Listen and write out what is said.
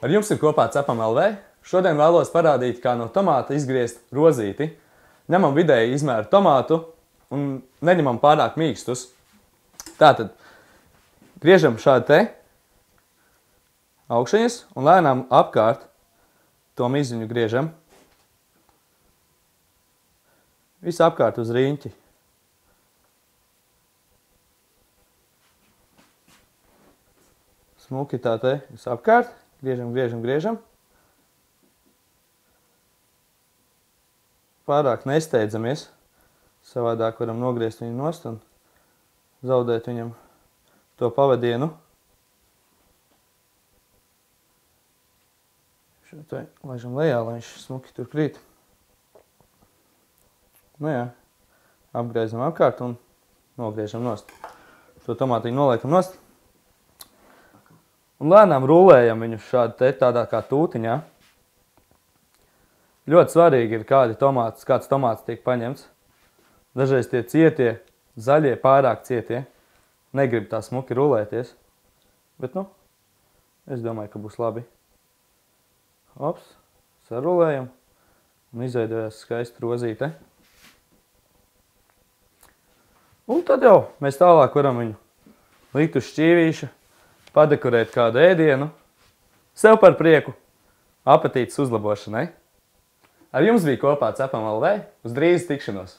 Ar jums ir kopā Cepam LV. Šodien vēlos parādīt, kā no tomāta izgriezt rozīti. Ņemam vidēji izmēru tomātu un neņemam pārāk mīkstus. Tātad griežam šādi te augšaņas un lēnām apkārt to miziņu griežam. Visu apkārt uz riņķi. Smuki tā te visu apkārt. Griežam. Pārāk nesteidzamies. Savādāk varam nogriezt viņu nost un zaudēt viņam to pavadienu. Šo te laižam lejā, lai viņš smuki tur krīt. Nu jā, apgriezam apkārt un nogriežam nost. Šo tomātiņu noliekam nost. Un lēnām rulējam viņu šādi te tādā kā tūtiņā. Ļoti svarīgi ir, kāds tomāts tiek paņemts. Dažreiz tie cietie, zaļie, pārāk cietie. Negrib tā smuki rulēties. Bet, es domāju, ka būs labi. Ops, sarulējam. Un izveidojās skaista rozīte. Un tad jau mēs tālāk varam viņu likt uz šķīvīša, padekorēt kādu ēdienu. Sev par prieku, apetītes uzlabošanai. Ar jums bija kopā Cepam LV. Uz drīz tikšanos!